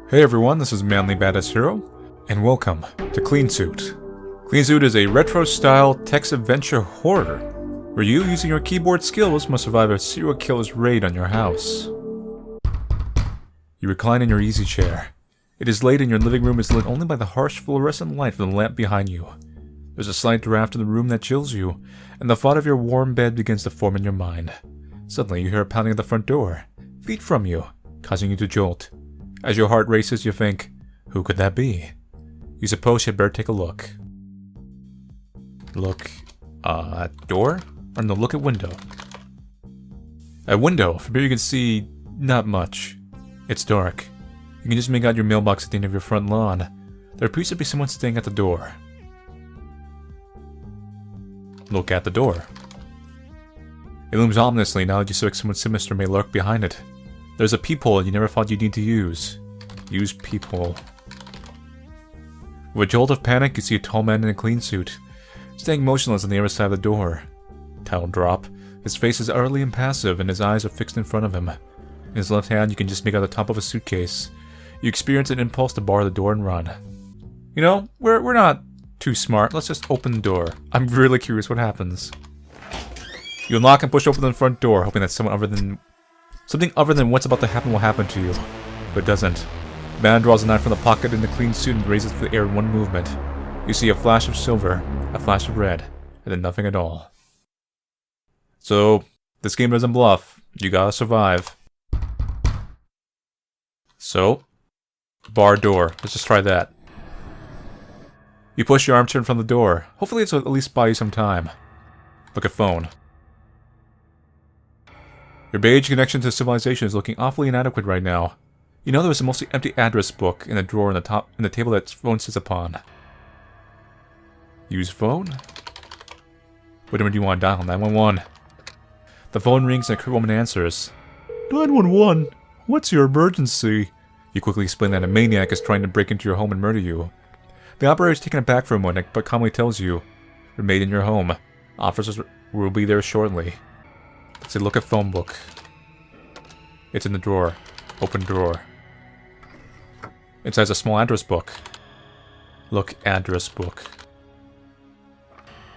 Hey everyone, this is Manly Badass Hero, and welcome to Cleansuit. Cleansuit is a retro-style text-adventure horror, where you, using your keyboard skills, must survive a serial killer's raid on your house. You recline in your easy chair. It is late and your living room is lit only by the harsh fluorescent light from the lamp behind you. There's a slight draft in the room that chills you, and the thought of your warm bed begins to form in your mind. Suddenly you hear a pounding at the front door, feet from you, causing you to jolt. As your heart races, you think, who could that be? You suppose you'd better take a look. Look, at door? Or no, look at window. At window, from here you can see not much. It's dark. You can just make out your mailbox at the end of your front lawn. There appears to be someone staying at the door. Look at the door. It looms ominously now that you suspect someone sinister may lurk behind it. There's a peephole you never thought you'd need to use. Use peephole. With a jolt of panic, you see a tall man in a clean suit, staying motionless on the other side of the door. Towel drop. His face is utterly impassive and his eyes are fixed in front of him. In his left hand, you can just make out the top of a suitcase. You experience an impulse to bar the door and run. You know, we're not too smart. Let's just open the door. I'm really curious what happens. You unlock and push open the front door, hoping that something other than what's about to happen will happen to you. But it doesn't. The man draws a knife from the pocket in the clean suit and raises it to the air in one movement. You see a flash of silver, a flash of red, and then nothing at all. So, this game doesn't bluff. You gotta survive. So, bar door. Let's just try that. You push your armchair in front of the door. Hopefully it's at least buy you some time. Look at phone. Your beige connection to civilization is looking awfully inadequate right now. You know there is a mostly empty address book in a drawer in the table that phone sits upon. Use phone? What number do you want to dial? 911. The phone rings and a woman answers. 911? What's your emergency? You quickly explain that a maniac is trying to break into your home and murder you. The operator is taken aback for a moment, but calmly tells you, remain in your home. Officers will be there shortly. Let's say look at phone book. It's in the drawer. Open drawer. Inside is a small address book. Look address book.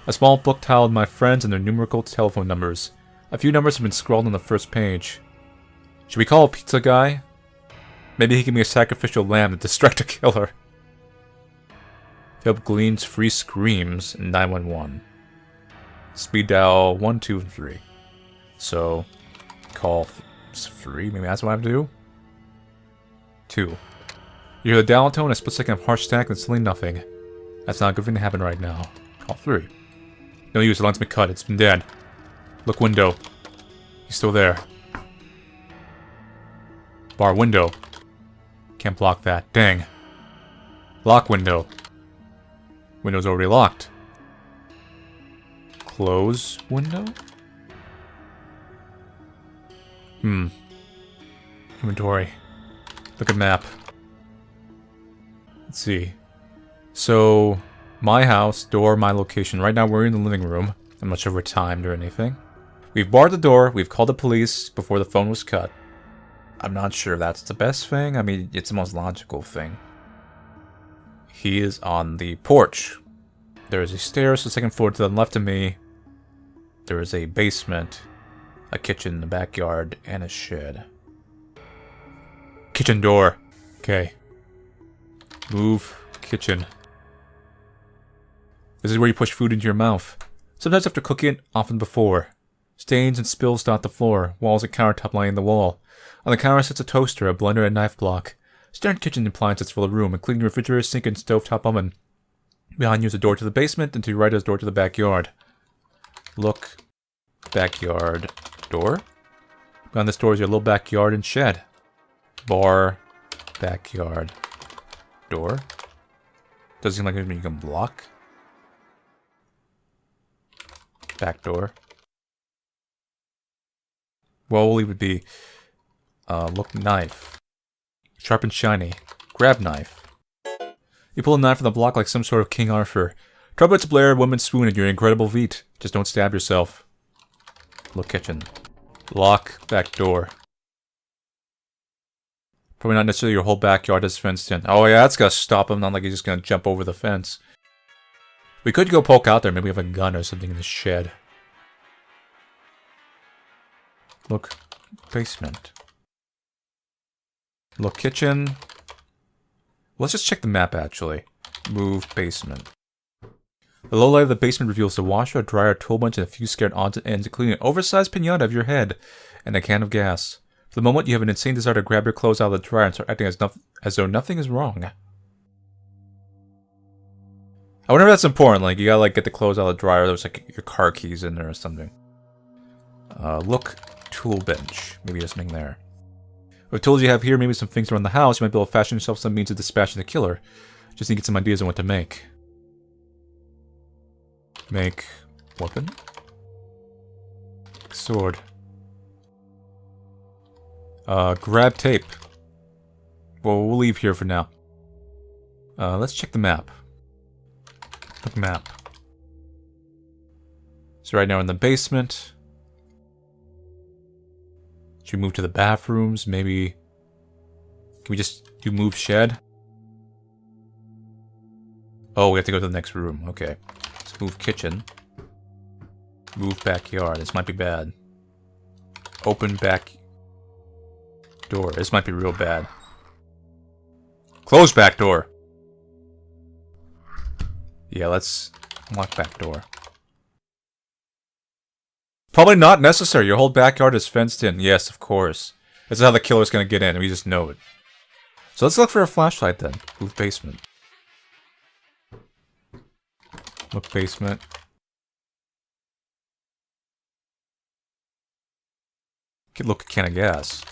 A small book titled My Friends and their numerical telephone numbers. A few numbers have been scrawled on the first page. Should we call a pizza guy? Maybe he can be a sacrificial lamb to distract a killer. Philip Glean's free screams in 911. Speed dial 1, 2, and 3. So, call 3, maybe that's what I have to do? 2. You hear the dial tone, a split second of harsh static, and suddenly nothing. That's not a good thing to happen right now. Call 3. No use, the line's been cut, it's been dead. Look window. He's still there. Bar window. Can't block that, dang. Lock window. Window's already locked. Close window? Inventory. Look at map. Let's see. So, my house, door, my location. Right now we're in the living room. I'm not sure if we're timed or anything. We've barred the door. We've called the police before the phone was cut. I'm not sure if that's the best thing. I mean, it's the most logical thing. He is on the porch. There is a stairs to the second floor to the left of me. There is a basement, a kitchen, a backyard, and a shed. Kitchen door. Okay. Move. Kitchen. This is where you push food into your mouth. Sometimes after cooking it, often before. Stains and spills dot the floor, walls and countertop lining the wall. On the counter sits a toaster, a blender, and knife block. Standard kitchen appliances fill the room, including the refrigerator, sink, and stovetop oven. Behind you is a door to the basement, and to your right is a door to the backyard. Look. Backyard. Door? Behind this door is your little backyard and shed. Bar. Backyard. Door? Doesn't seem like anything you can block. Back door. Well, we'll leave it be. Look, knife. Sharp and shiny. Grab knife. You pull a knife from the block like some sort of King Arthur. Trumpets blare, women swoon at your incredible feat. Just don't stab yourself. Look kitchen. Lock back door. Probably not necessarily your whole backyard is fenced in. Oh yeah, that's gonna stop him. Not like he's just gonna jump over the fence. We could go poke out there. Maybe we have a gun or something in the shed. Look, basement. Look, kitchen. Let's just check the map, actually. Move basement. The low light of the basement reveals the washer, a dryer, a tool bench, and a few scared odds and ends, including an oversized pinata of your head and a can of gas. For the moment, you have an insane desire to grab your clothes out of the dryer and start acting as though nothing is wrong. I wonder if that's important. Like, you gotta like get the clothes out of the dryer. There's like your car keys in there or something. Look, tool bench. Maybe there's something there. With tools you have here, maybe some things around the house, you might be able to fashion yourself some means of dispatching the killer. Just need to get some ideas on what to make. Make weapon? Sword. Grab tape. Well, we'll leave here for now. Let's check the map. Look, map. So right now we're in the basement. Should we move to the bathrooms? Maybe... Can we just do move shed? Oh, we have to go to the next room. Okay. Let's move kitchen. Move backyard. This might be bad. Open back door. This might be real bad. Close back door. Yeah, let's unlock back door. Probably not necessary. Your whole backyard is fenced in. Yes, of course. This is how the killer's gonna get in. We just know it. So let's look for a flashlight then. Move basement. Look basement. Look, a can of gas.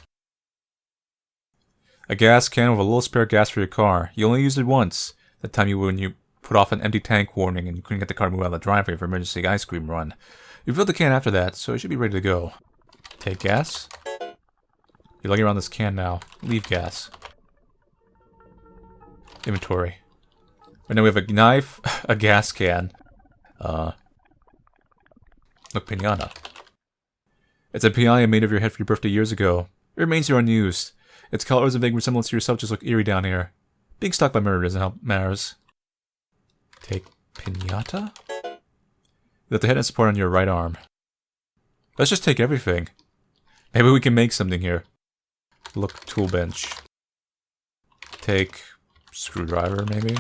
A gas can with a little spare gas for your car. You only used it once. The time when you put off an empty tank warning and you couldn't get the car to move out of the driveway for emergency ice cream run. You filled the can after that, so it should be ready to go. Take gas. You're looking around this can now. Leave gas. Inventory. Right now we have a knife, a gas can. Look, pinata. It's a pinata made of your head for your birthday years ago. It remains here unused. Its colors and vague resemblance to yourself just look eerie down here. Being stalked by murder doesn't help matters. Take pinata? Let the head and support on your right arm. Let's just take everything. Maybe we can make something here. Look, tool bench. Take screwdriver, maybe?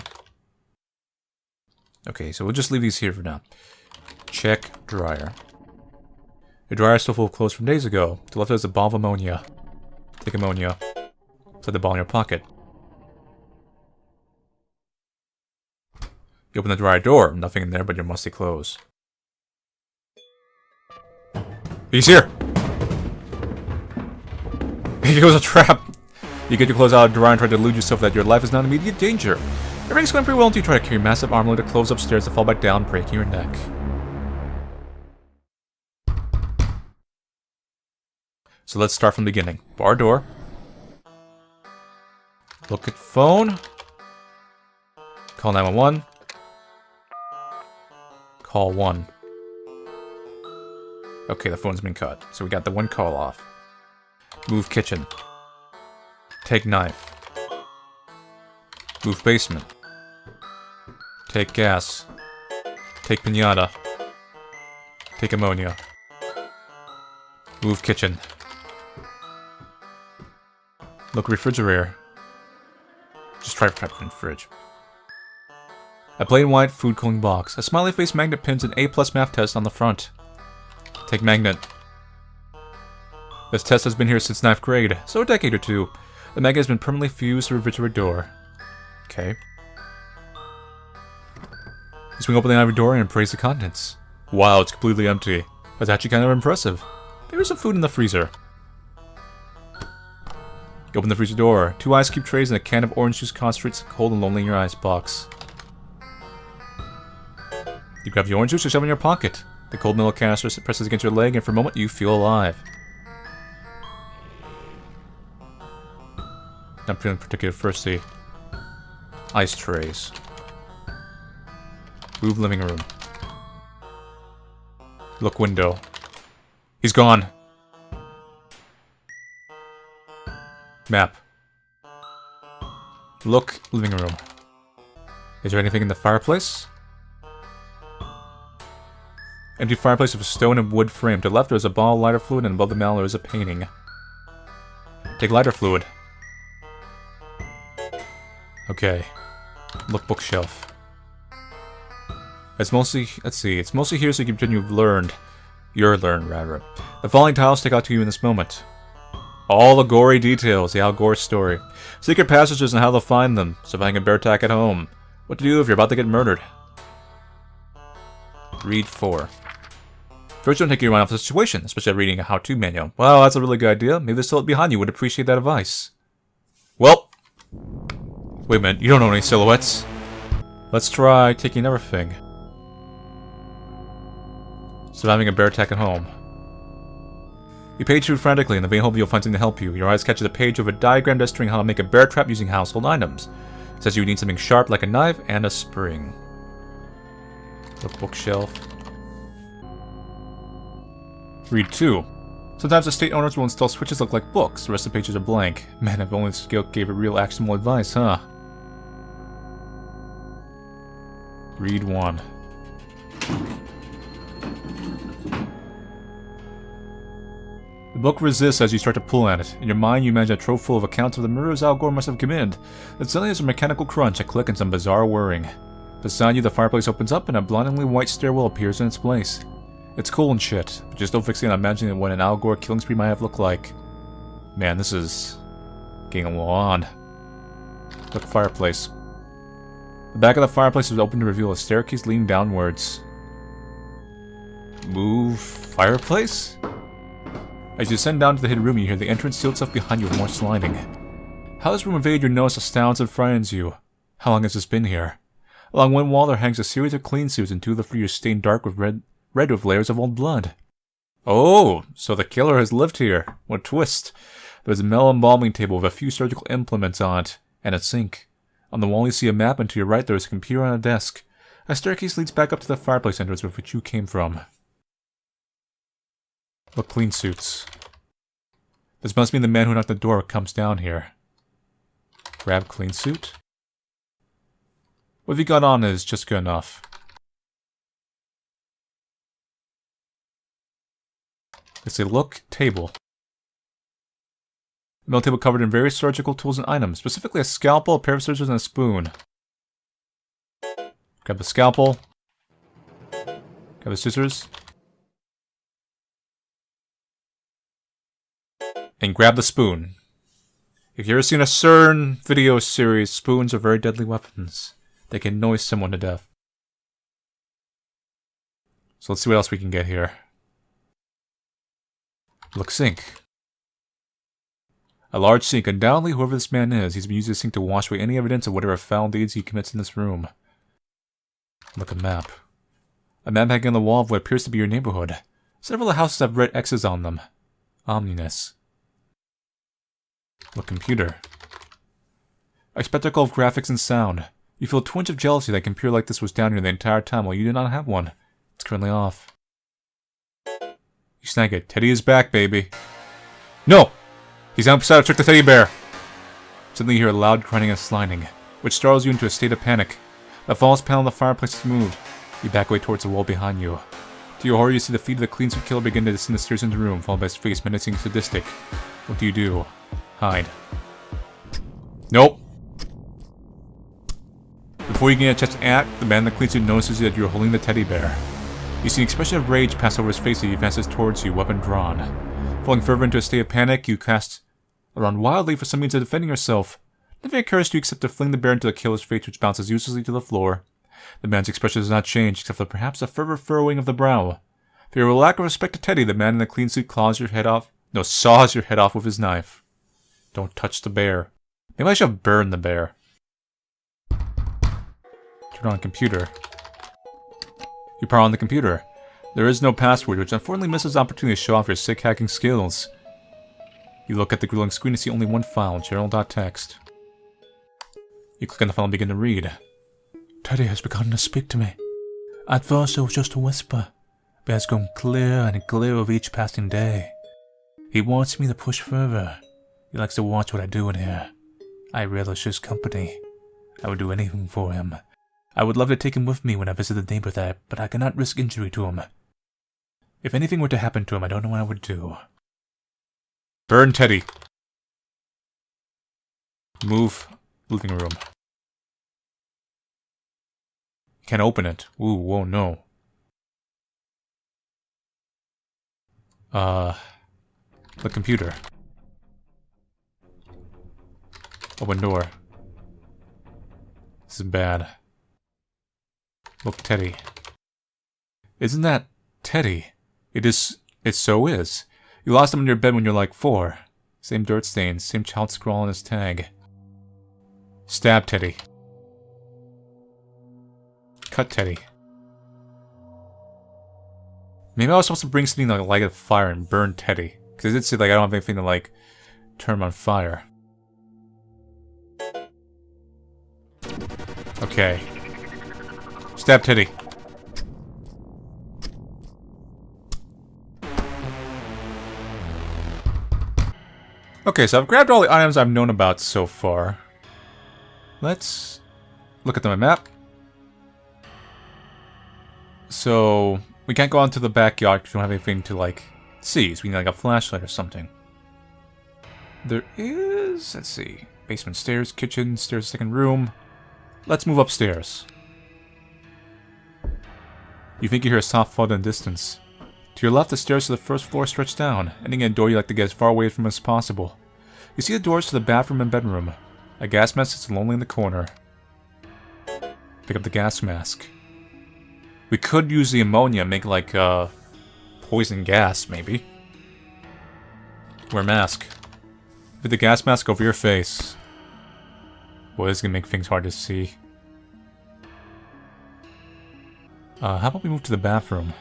Okay, so we'll just leave these here for now. Check dryer. Your dryer is still full of clothes from days ago. To the left is a bottle of ammonia. Take ammonia. Put the ball in your pocket. You open the dryer door. Nothing in there but your musty clothes. He's here! Here goes a trap! You get your clothes out of the dryer and try to delude yourself that your life is not in immediate danger. Everything's going pretty well until you try to carry massive armload of clothes upstairs to fall back down, breaking your neck. So let's start from the beginning. Bar door. Look at phone. Call 911. Call 1. Okay, the phone's been cut. So we got the one call off. Move kitchen. Take knife. Move basement. Take gas. Take pinata. Take ammonia. Move kitchen. Look, refrigerator. Just try to in fridge. A plain white food cooling box. A smiley face magnet pins an A+ math test on the front. Take magnet. This test has been here since 9th grade, so a decade or two. The magnet has been permanently fused to the refrigerator door. Okay. You swing open the ivory door and appraise the contents. Wow, it's completely empty. That's actually kind of impressive. There's some food in the freezer. You open the freezer door. 2 ice cube trays and a can of orange juice concentrates cold and lonely in your ice box. You grab the orange juice and shove it in your pocket. The cold metal canister presses against your leg and for a moment you feel alive. Not feeling particularly thirsty. Ice trays. Move living room. Look window. He's gone. Map. Look, living room. Is there anything in the fireplace? Empty fireplace with a stone and wood frame. To the left there is a bottle of lighter fluid, and above the mantel there is a painting. Take lighter fluid. Okay. Look, bookshelf. It's mostly, let's see, it's mostly here so you can pretend you've learned. You're learned, rather. The following tiles stick out to you in this moment. All the gory details, the Al Gore story. Secret passages and how they'll find them. Surviving a bear attack at home. What to do if you're about to get murdered. Read 4. First, don't take your mind off the situation, especially reading a how-to manual. Well, that's a really good idea. Maybe the silhouette behind you would appreciate that advice. Well, wait a minute, you don't know any silhouettes. Let's try taking everything. Surviving a bear attack at home. You page through frantically in the vain hope you'll find something to help you. Your eyes catch a page with a diagram demonstrating how to make a bear trap using household items. It says you need something sharp like a knife and a spring. Look, bookshelf. Read 2. Sometimes estate owners will install switches that look like books. The rest of the pages are blank. Man, if only skill gave it real actionable advice, huh? Read 1. The book resists as you start to pull at it. In your mind, you imagine a trove full of accounts of the murders Al Gore must have committed. Then suddenly there's a mechanical crunch, a click, and some bizarre whirring. Beside you, the fireplace opens up and a blindingly white stairwell appears in its place. It's cool and shit, but just don't fixate on imagining what an Al Gore killing spree might have looked like. Man, this is getting a little on. Look, fireplace. The back of the fireplace is open to reveal a staircase leading downwards. Move fireplace? As you descend down to the hidden room, you hear the entrance seal itself behind you with more sliding. How this room evaded your notice astounds and frightens you. How long has this been here? Along one wall there hangs a series of clean suits, and 2 of the 3 are stained dark with red with layers of old blood. Oh, so the killer has lived here. What a twist. There's a metal embalming table with a few surgical implements on it, and a sink. On the wall you see a map, and to your right there is a computer on a desk. A staircase leads back up to the fireplace entrance with which you came from. Look, clean suits. This must mean the man who knocked the door comes down here. Grab clean suit. What you got on is just good enough. It's a look table. A metal table covered in various surgical tools and items, specifically a scalpel, a pair of scissors, and a spoon. Grab the scalpel. Grab the scissors. And grab the spoon. If you've ever seen a CERN video series, spoons are very deadly weapons. They can annoy someone to death. So let's see what else we can get here. Look, sink. A large sink. Undoubtedly, whoever this man is, he's been using this sink to wash away any evidence of whatever foul deeds he commits in this room. Look, a map. A map hanging on the wall of what appears to be your neighborhood. Several of the houses have red X's on them. Ominous. Look, computer. A spectacle of graphics and sound. You feel a twinge of jealousy that a computer like this was down here the entire time while you did not have one. It's currently off. You snag it. Teddy is back, baby. No! He's outside to trick the teddy bear! Suddenly you hear a loud grinding and sliding, which startles you into a state of panic. The false panel of the fireplace is moved. You back away towards the wall behind you. To your horror, you see the feet of the Cleansuit killer begin to descend the stairs into the room, followed by his face menacing and sadistic. What do? Hide. Nope. Before you get a chance to act, the man in the Cleansuit notices that you're holding the teddy bear. You see an expression of rage pass over his face as he advances towards you, weapon drawn. Falling further into a state of panic, you cast around wildly for some means of defending yourself. Nothing occurs to you except to fling the bear into the killer's face, which bounces uselessly to the floor. The man's expression does not change, except for perhaps a further furrowing of the brow. For your lack of respect to Teddy, the man in the clean suit saws your head off with his knife. Don't touch the bear. Maybe I should have burned the bear. Turn on computer. You power on the computer. There is no password, which unfortunately misses the opportunity to show off your sick hacking skills. You look at the glowing screen and see only one file, journal.txt. You click on the file and begin to read. Teddy has begun to speak to me. At first it was just a whisper, but it has grown clearer and clearer with each passing day. He wants me to push further. He likes to watch what I do in here. I relish his company. I would do anything for him. I would love to take him with me when I visit the neighbor there, but I cannot risk injury to him. If anything were to happen to him, I don't know what I would do. Burn Teddy. Move. Living room. Can't open it. Ooh, whoa, no. The computer. Open door. This is bad. Look, Teddy. Isn't that Teddy? It so is. You lost him in your bed when you were like 4. Same dirt stains, same child scrawl on his tag. Stab Teddy. Cut Teddy. Maybe I was supposed to bring something like light a fire and burn Teddy. Because I did say like I don't have anything to like turn him on fire. Okay. Stab Teddy. Okay, so I've grabbed all the items I've known about so far. Let's look at my map. So, we can't go onto the backyard because we don't have anything to, like, see. So we need, like, a flashlight or something. There is... let's see. Basement stairs, kitchen, stairs, second room. Let's move upstairs. You think you hear a soft thud in the distance. To your left, the stairs to the first floor stretch down, ending in a door you like to get as far away from as possible. You see the doors to the bathroom and bedroom. A gas mask sits lonely in the corner. Pick up the gas mask. We could use the ammonia and make like poison gas, maybe. Wear a mask. Put the gas mask over your face. Boy, this is gonna make things hard to see. How about we move to the bathroom?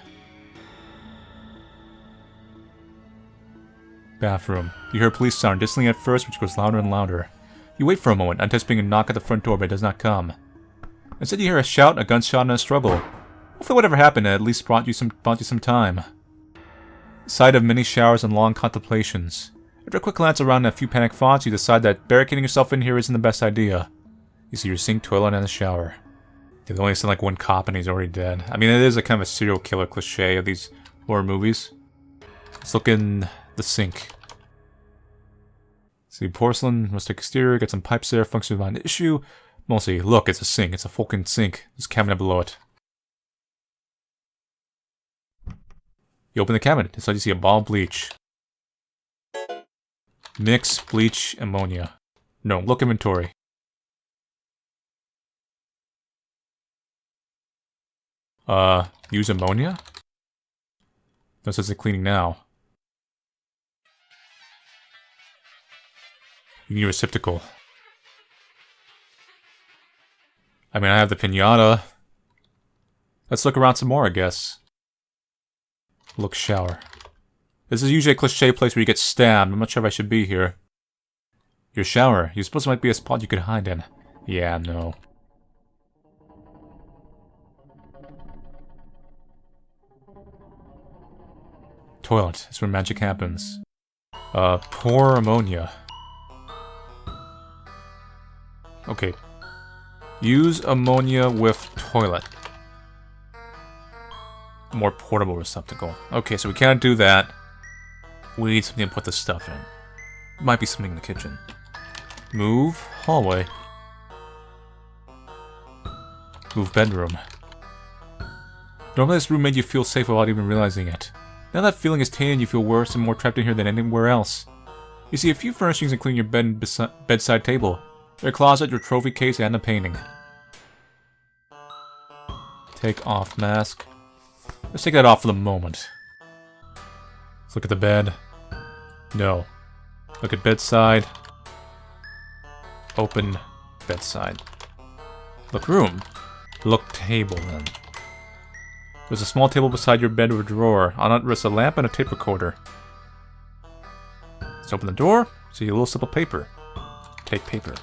Bathroom. You hear a police siren distantly at first, which goes louder and louder. You wait for a moment, anticipating a knock at the front door, but it does not come. Instead, you hear a shout, a gunshot, and a struggle. Hopefully whatever happened at least bought you some time. Sight of many showers and long contemplations. After a quick glance around and a few panicked thoughts, you decide that barricading yourself in here isn't the best idea. You see your sink, toilet, and a shower. They've only sent like one cop and he's already dead. I mean, it is a kind of a serial killer cliche of these horror movies. Let's look in the sink. See, porcelain, rustic exterior, get some pipes there, function without an issue. Mostly, look, it's a sink. It's a fucking sink. There's a cabinet below it. You open the cabinet. Inside you see a ball of bleach. Mix, bleach, ammonia. No, look inventory. Use ammonia? No, it says it's cleaning now. You need a receptacle. I mean, I have the pinata. Let's look around some more, I guess. Look, shower. This is usually a cliche place where you get stabbed. I'm not sure if I should be here. Your shower. You suppose it might be a spot you could hide in. Yeah, no. Toilet. That's where magic happens. Pour ammonia. Okay. Use ammonia with toilet. More portable receptacle. Okay, so we can't do that. We need something to put this stuff in. Might be something in the kitchen. Move. Hallway. Move bedroom. Normally this room made you feel safe without even realizing it. Now that feeling is tainted, you feel worse and more trapped in here than anywhere else. You see a few furnishings including your bed and bedside table, your closet, your trophy case, and a painting. Take off mask. Let's take that off for the moment. Let's look at the bed. No. Look at bedside. Open bedside. Look room. Look table then. There's a small table beside your bed with a drawer. On it rests a lamp and a tape recorder. Let's open the door. See a little slip of paper. Take paper.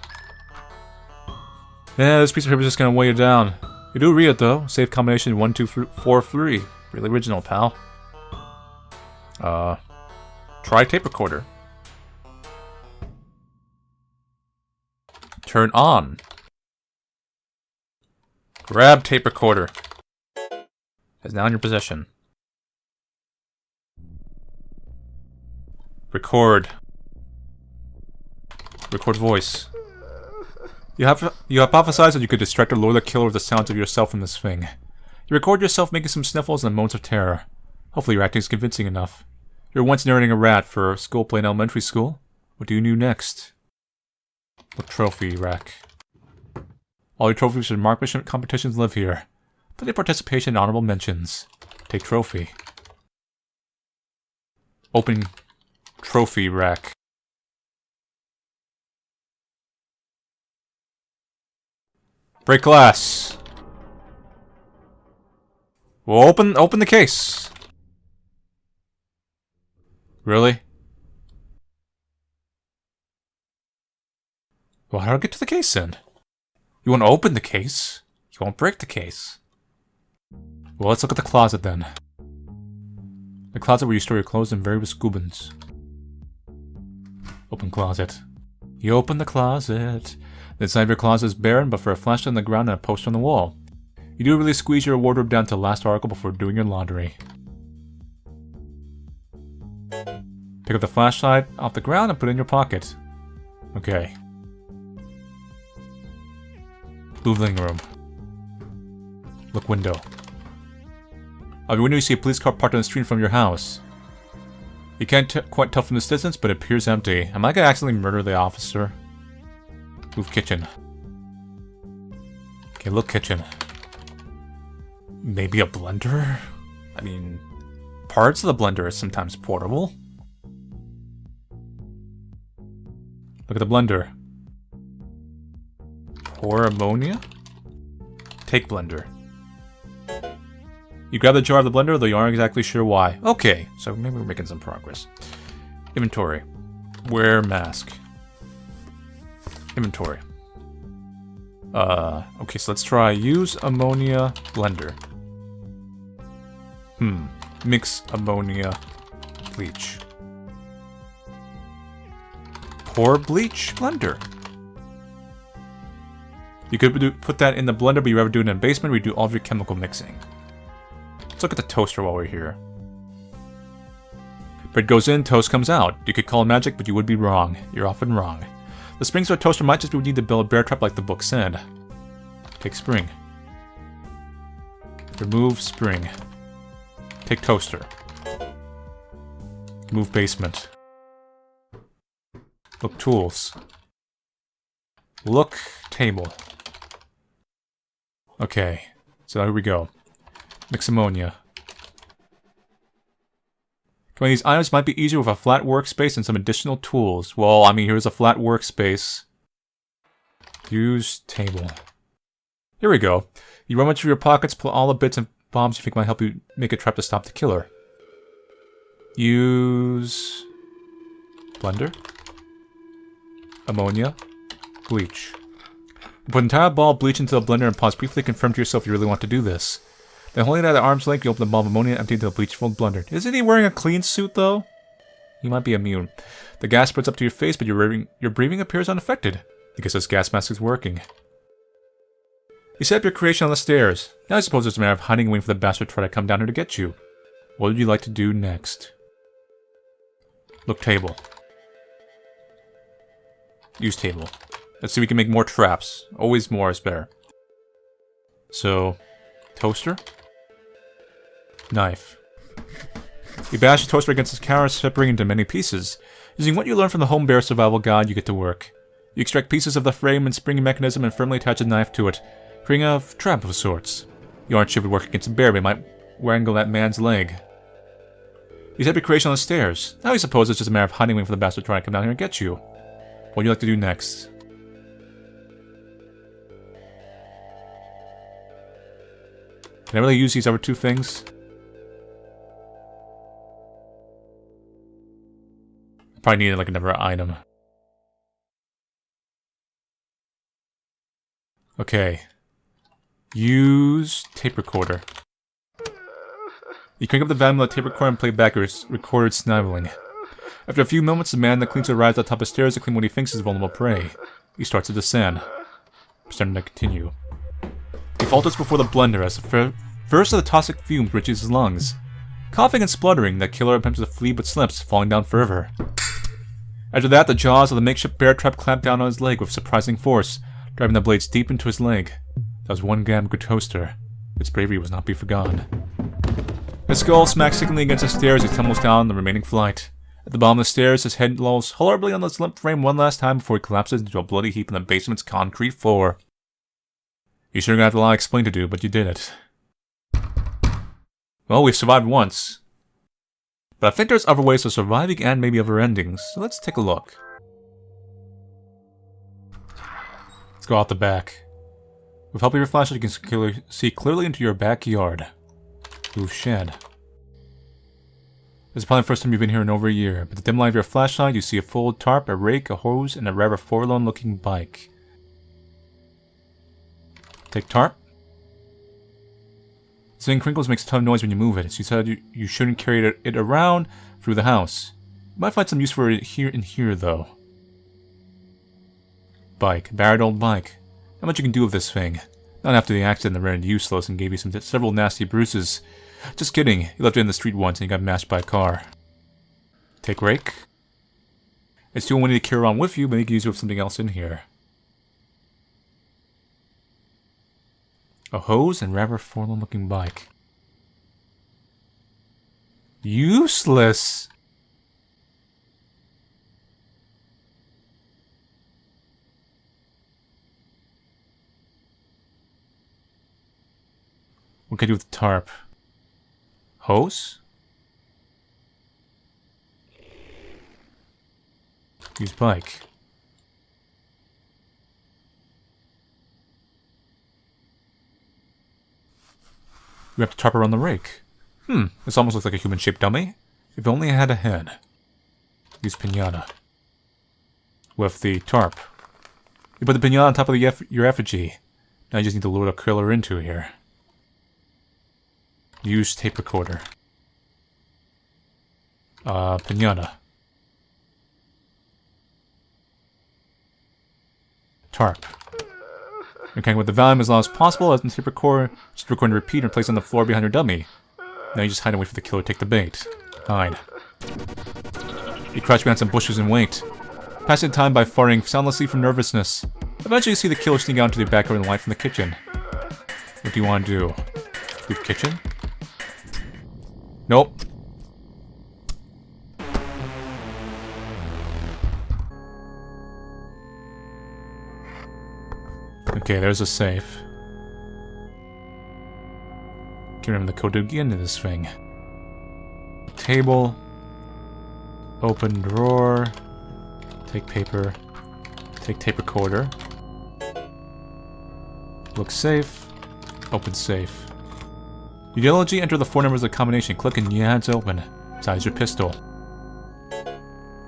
Yeah, this piece of paper is just gonna weigh you down. You do read it though. Safe combination 1, 2, 4, 3. Really original, pal. Try tape recorder. Turn on. Grab tape recorder. It's now in your possession. Record. Record voice. You hypothesized that you could distract or lure the killer with the sounds of yourself from this thing. You record yourself making some sniffles and moans of terror. Hopefully your acting is convincing enough. You were once narrating a rat for school play in elementary school. What do you do next? The trophy rack. All your trophies and marksmanship competitions live here. Plenty of participation and honorable mentions. Take trophy. Open trophy rack. Break glass. Well, open the case. Really? Well, how do I get to the case then? You want to open the case? You won't break the case. Well, let's look at the closet then. The closet where you store your clothes and various goobins. Open closet. You open the closet. The inside of your closet is barren, but for a flashlight on the ground and a poster on the wall. You do really squeeze your wardrobe down to the last article before doing your laundry. Pick up the flashlight off the ground and put it in your pocket. Okay. Move living room. Look window. Out your window you see a police car parked on the street from your house. You can't quite tell from this distance, but it appears empty. Am I gonna accidentally murder the officer? Move kitchen. Okay, look kitchen. Maybe a blender? I mean, parts of the blender are sometimes portable. Look at the blender. Pour ammonia? Take blender. You grab the jar of the blender, though you aren't exactly sure why. Okay, so maybe we're making some progress. Inventory. Wear mask. Inventory. Okay, so let's try use ammonia blender. Mix ammonia bleach. Pour bleach blender. You could put that in the blender, but you ever do it in a basement where you do all of your chemical mixing. Let's look at the toaster while we're here. Bread goes in, toast comes out. You could call it magic, but you would be wrong. You're often wrong. The springs of a toaster might just be what you need to build a bear trap like the book said. Take spring. Remove spring. Take toaster. Move basement. Look tools. Look table. Okay, so here we go. Mix ammonia. Combining these items might be easier with a flat workspace and some additional tools. Well, I mean, here's a flat workspace. Use table. Here we go. You rummage through your pockets, pull all the bits and bombs you think might help you make a trap to stop the killer. Use blender. Ammonia. Bleach. Put an entire ball of bleach into the blender and pause briefly to confirm to yourself you really want to do this. Then holding it at arm's length, you open the ball of ammonia and empty into the bleach-filled blender. Isn't he wearing a clean suit, though? He might be immune. The gas spreads up to your face, but your breathing appears unaffected. Because this gas mask is working. You set up your creation on the stairs. Now I suppose it's a matter of hiding and waiting for the bastard to try to come down here to get you. What would you like to do next? Look table. Use table. Let's see if we can make more traps. Always more is better. So, toaster. Knife. You bash the toaster against his counter, separating into many pieces. Using what you learned from the Home Bear Survival Guide, you get to work. You extract pieces of the frame and spring mechanism and firmly attach a knife to it, creating a trap of sorts. You aren't sure if it would work against a bear, but it might wrangle that man's leg. You set up your creation on the stairs. Now I suppose it's just a matter of hiding, waiting for the bastard to try to come down here and get you. What would you like to do next? Can I really use these other two things? Probably needed like another item. Okay. Use tape recorder. You crank up the volume of the tape recorder and play back your recorded sniveling. After a few moments, the man in the cleansuit arrives at the top of the stairs to clean what he thinks is vulnerable prey. He starts to descend, starting to continue. He falters before the blender as the first of the toxic fumes reaches his lungs. Coughing and spluttering, the killer attempts to flee but slips, falling down further. After that, the jaws of the makeshift bear trap clamp down on his leg with surprising force, driving the blades deep into his leg. That was one damn good toaster. Its bravery was not be forgotten. His skull smacks sickeningly against the stairs as he tumbles down the remaining flight. At the bottom of the stairs, his head lolls horribly on his limp frame one last time before he collapses into a bloody heap on the basement's concrete floor. You sure gonna have a lot of explaining to do, but you did it. Well, we've survived once. But I think there's other ways of surviving and maybe other endings, so let's take a look. Let's go out the back. With help of your flashlight, you can see clearly into your backyard. Ooh, shed. This is probably the first time you've been here in over a year, but the dim light of your flashlight, you see a full tarp, a rake, a hose, and a rather forlorn looking bike. Take tarp. This thing crinkles, makes a ton of noise when you move it, so you said you shouldn't carry it around through the house. You might find some use for it here though. Bike. Battered old bike. Not much you can do with this thing. Not after the accident that rendered useless and gave you several nasty bruises. Just kidding, you left it in the street once and you got mashed by a car. Take rake. It's too windy to carry around with you, but you can use it with something else in here. A hose and rather forlorn looking bike. Useless! What can I do with the tarp? Hose? Use bike. We have to tarp around the rake. This almost looks like a human-shaped dummy. If only it had a head. Use pinata. With the tarp. You put the pinata on top of your effigy. Now you just need to load a killer into here. Use tape recorder. Pinata. Tarp. Okay, with the volume as low as possible, as the tape recorder, just record and repeat and place on the floor behind your dummy. Now you just hide and wait for the killer to take the bait. Hide. You crouch behind some bushes and wait. Passing time by farting soundlessly from nervousness. Eventually you see the killer sneak out into the backyard and light from the kitchen. What do you want to do? Leave kitchen? Nope. Okay, there's a safe. Can't remember the code to get into this thing. Table. Open drawer. Take paper. Take tape recorder. Look safe. Open safe. You diligently enter the 4 numbers of the combination. Click and yeah, it's open. Size your pistol.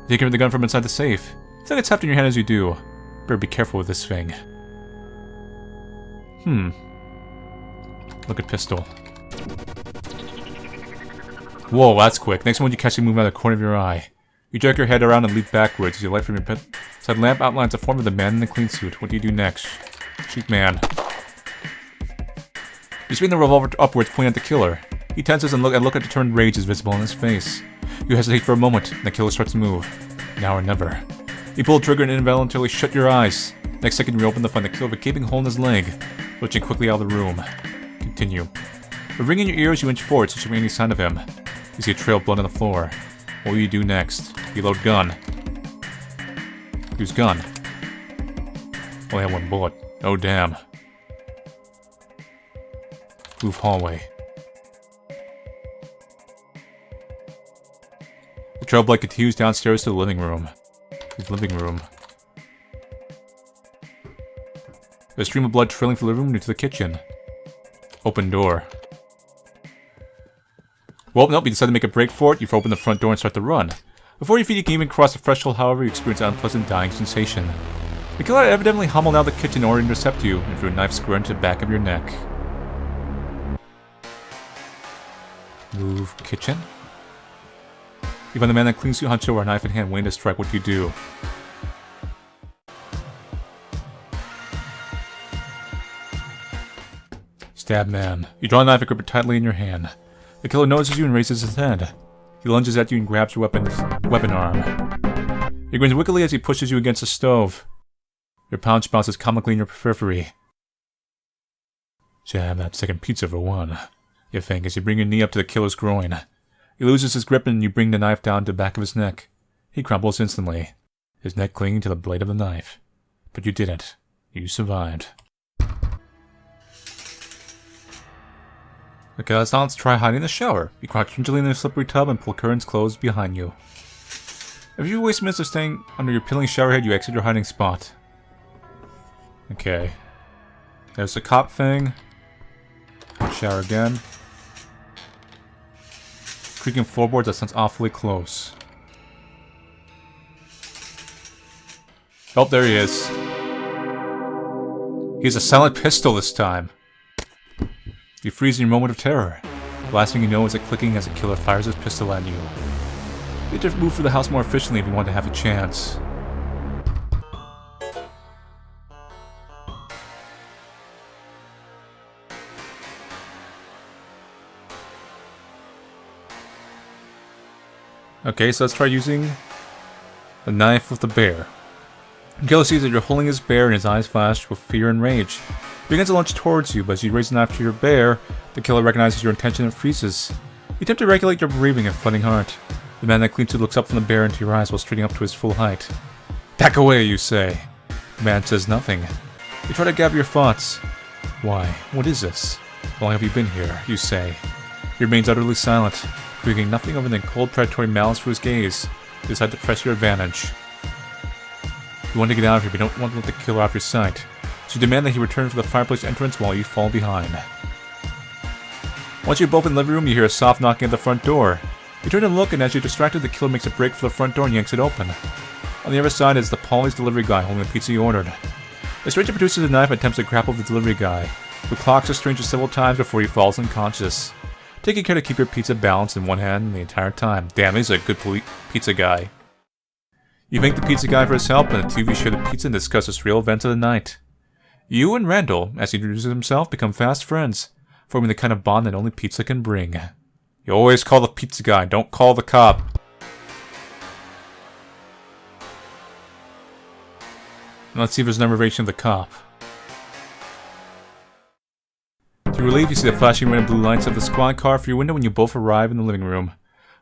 Take the gun from inside the safe. It's like it's heft in your hand as you do. Better be careful with this thing. Look at pistol. Whoa, that's quick. Next one you catch it moving out of the corner of your eye. You jerk your head around and leap backwards as your light from your bedside lamp outlines the form of the man in the clean suit. What do you do next? Shoot man. You swing the revolver upwards, pointing at the killer. He tenses and look at determined rage is visible on his face. You hesitate for a moment, and the killer starts to move. Now or never. You pull the trigger and involuntarily shut your eyes. Next second, you reopen to find the killer with a gaping hole in his leg, lurching quickly out of the room. Continue. With ringing in your ears, you inch forward, searching for any sign of him. You see a trail of blood on the floor. What will you do next? Reload gun. Use gun. Only have 1 bullet. Oh damn. Move hallway. The trail of blood continues downstairs to the living room. His living room. There's a stream of blood trailing from the living room into the kitchen. Open door. Well, nope, you decide to make a break for it. You open the front door and start to run. Before your feet can even cross the threshold, however, you experience an unpleasant dying sensation. The killer evidently humbled out of the kitchen in order to intercept you and threw a knife square into the back of your neck. Move kitchen. You find the man in the clean suit hunched over, a knife in hand, waiting to strike. What do you do? Stab man. You draw a knife and grip it tightly in your hand. The killer notices you and raises his head. He lunges at you and grabs your weapon arm. He grins wickedly as he pushes you against the stove. Your punch bounces comically in your periphery. Should have that second pizza for one, you think, as you bring your knee up to the killer's groin. He loses his grip and you bring the knife down to the back of his neck. He crumbles instantly, his neck clinging to the blade of the knife. But you didn't. You survived. Okay, let's try hiding in the shower. You crouch gingerly in the slippery tub and pull curtains closed behind you. If you waste minutes of staying under your piddling shower head, you exit your hiding spot. Okay. There's the cop thing. Shower again. Creaking floorboards, that sounds awfully close. Oh, there he is. He has a silent pistol this time. You freeze in your moment of terror. The last thing you know is a clicking as the killer fires his pistol at you. You have to move through the house more efficiently if you want to have a chance. Okay, so let's try using the knife with the bear. The killer sees that you're holding his bear and his eyes flash with fear and rage. He begins to lunge towards you, but as you raise the knife to your bear, the killer recognizes your intention and freezes. You attempt to regulate your breathing and flooding heart. The man that Cleansuit looks up from the bear into your eyes while straightening up to his full height. Back away, you say. The man says nothing. You try to gather your thoughts. Why? What is this? How long have you been here? You say. He remains utterly silent, creating nothing other than cold predatory malice for his gaze. You decide to press your advantage. You want to get out of here, but you don't want to let the killer out of your sight. So you demand that he return for the fireplace entrance while you fall behind. Once you're both in the living room, you hear a soft knocking at the front door. You turn and look, and as you're distracted, the killer makes a break for the front door and yanks it open. On the other side is the Polly's delivery guy holding the pizza you ordered. The stranger produces a knife and attempts to grapple the delivery guy, who clocks the stranger several times before he falls unconscious, taking care to keep your pizza balanced in one hand the entire time. Damn, he's a good pizza guy. You thank the pizza guy for his help, and the two of you share the pizza and discuss the surreal events of the night. You and Randall, as he introduces himself, become fast friends, forming the kind of bond that only pizza can bring. You always call the pizza guy, don't call the cop. And let's see if there's an aggravation of the cop. To your relief, you see the flashing red and blue lights of the squad car for your window when you both arrive in the living room.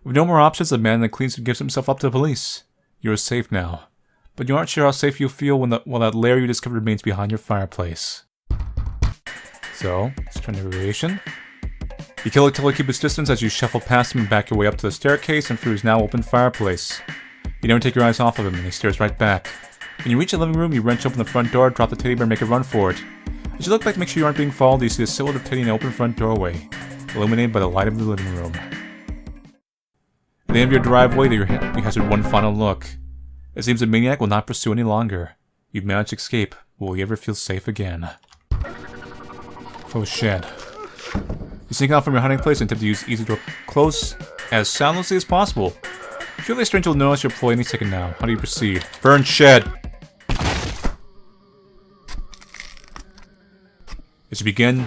With no more options, the man in the Cleansuit gives himself up to the police. You're safe now. But you aren't sure how safe you'll feel while that lair you discovered remains behind your fireplace. So, let's try negotiation. You kill it till he keeps his distance as you shuffle past him and back your way up to the staircase and through his now open fireplace. You never take your eyes off of him and he stares right back. When you reach the living room, you wrench open the front door, drop the teddy bear and make a run for it. As you look back to make sure you aren't being followed, you see the silhouette of Teddy in the open front doorway, illuminated by the light of the living room. At the end of your driveway, you hazard one final look. It seems the maniac will not pursue any longer. You've managed to escape, but will you ever feel safe again? Oh shit. You sneak out from your hiding place and attempt to use easy door close as soundlessly as possible. Surely a stranger will notice your ploy any second now. How do you proceed? Burn shed! As you begin,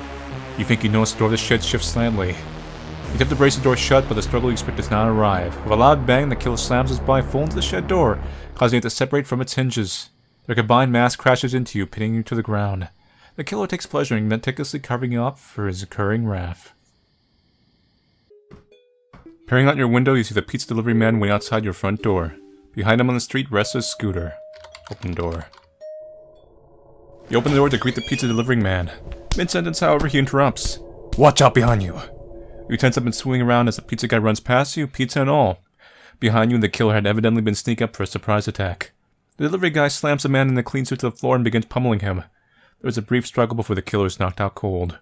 you think you notice the door of the shed shifts slightly. You attempt to brace the door shut, but the struggle you expect does not arrive. With a loud bang, the killer slams his body full into the shed door, causing it to separate from its hinges. Their combined mass crashes into you, pinning you to the ground. The killer takes pleasure in meticulously covering you up for his occurring wrath. Peering out your window, you see the pizza delivery man waiting outside your front door. Behind him on the street rests a scooter. Open door. You open the door to greet the pizza delivering man. Mid-sentence, however, he interrupts. Watch out behind you! You tense up and swing around as the pizza guy runs past you, pizza and all. Behind you, the killer had evidently been sneaking up for a surprise attack. The delivery guy slams the man in the Cleansuit to the floor and begins pummeling him. There was a brief struggle before the killer is knocked out cold.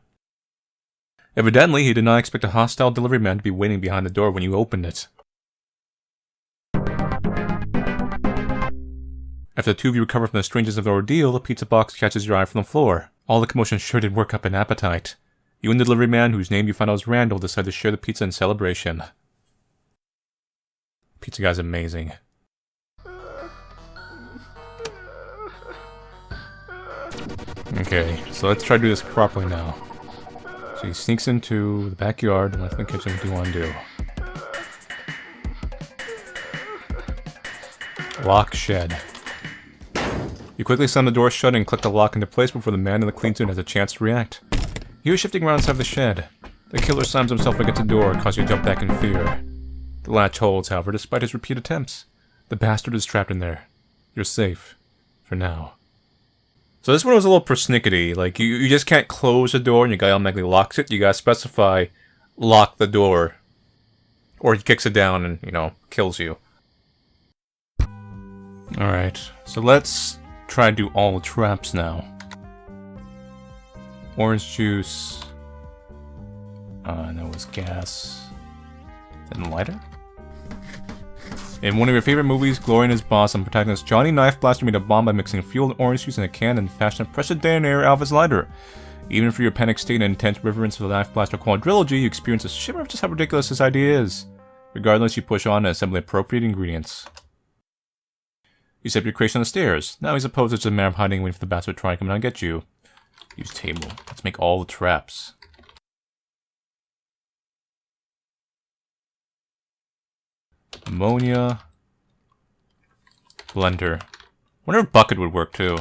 Evidently, he did not expect a hostile delivery man to be waiting behind the door when you opened it. After the two of you recover from the strangeness of the ordeal, the pizza box catches your eye from the floor. All the commotion sure did work up an appetite. You and the delivery man, whose name you find out is Randall, decide to share the pizza in celebration. Pizza guy's amazing. Okay, so let's try to do this properly now. So he sneaks into the backyard and left in the kitchen. What do you want to do? Lock shed. You quickly slam the door shut and click the lock into place before the man in the clean suit has a chance to react. He was shifting around inside the shed. The killer slams himself against the door and causes you to jump back in fear. The latch holds, however, despite his repeated attempts. The bastard is trapped in there. You're safe. For now. So this one was a little persnickety. Like, you just can't close the door and your guy automatically locks it. You gotta specify, lock the door. Or he kicks it down and, you know, kills you. Alright, so let's try to do all the traps now. Orange juice. That was gas. Then lighter? In one of your favorite movies, Glory and his boss and protagonist Johnny Knife Blaster made a bomb by mixing fuel and orange juice in a can and fashioned a precious detonator out of his lighter. Even for your panic state and intense reverence for the Knife Blaster quadrilogy, you experience a shimmer of just how ridiculous this idea is. Regardless, you push on and assemble appropriate ingredients. You set up your creation on the stairs. Now he's opposed to a matter of hiding, waiting for the bastard to try and come down and get you. Use table. Let's make all the traps. Ammonia. Blender. Wonder if bucket would work too.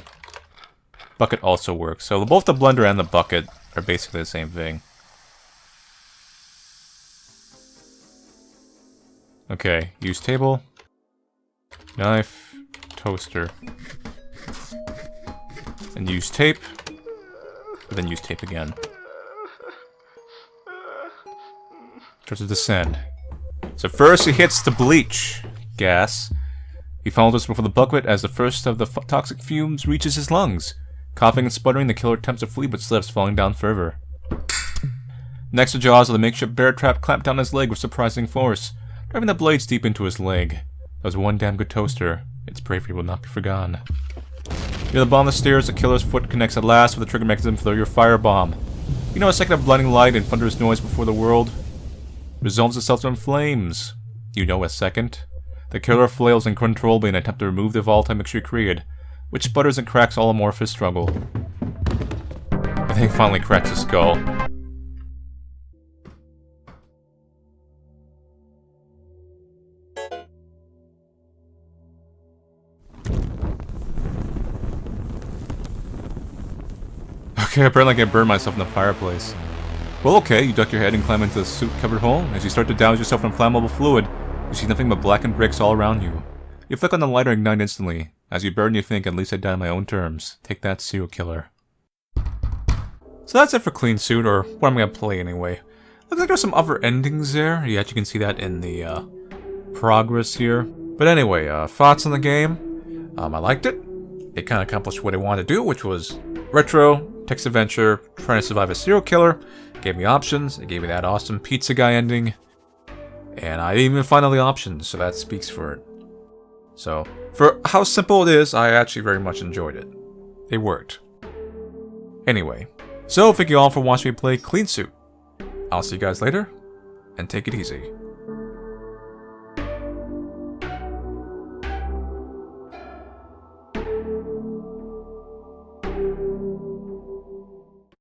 Bucket also works. So both the blender and the bucket are basically the same thing. Okay, use table. Knife. Toaster. And use tape. And then use tape again. Starts to descend. So first he hits the bleach gas. He follows us before the bucket as the first of the toxic fumes reaches his lungs. Coughing and sputtering, the killer attempts to flee but slips, falling down further. Next, the jaws of the makeshift bear trap clamp down his leg with surprising force, driving the blades deep into his leg. That was one damn good toaster. Its bravery will not be forgotten. Near the bottom of the stairs, the killer's foot connects at last with the trigger mechanism for your firebomb. You know, a second of blinding light and thunderous noise before the world resolves itself in flames. You know, a second. The killer flails uncontrollably in an attempt to remove the volatile mixture he created, which sputters and cracks all the more for his struggle. I think he finally cracks his skull. Okay, apparently I burned myself in the fireplace. Well, okay, you duck your head and climb into the soot-covered hole. As you start to douse yourself in flammable fluid, you see nothing but blackened bricks all around you. You flick on the lighter and ignite instantly. As you burn, you think, at least I died on my own terms. Take that, serial killer. So that's it for Cleansuit, or what I'm gonna play anyway. Looks like there's some other endings there. You actually can see that in the progress here. But anyway, thoughts on the game? I liked it. It kind of accomplished what I wanted to do, which was retro, text adventure, trying to survive a serial killer. Gave me options. It gave me that awesome pizza guy ending. And I didn't even find all the options, so that speaks for it. So, for how simple it is, I actually very much enjoyed it. They worked. Anyway, so thank you all for watching me play Cleansuit. I'll see you guys later, and take it easy.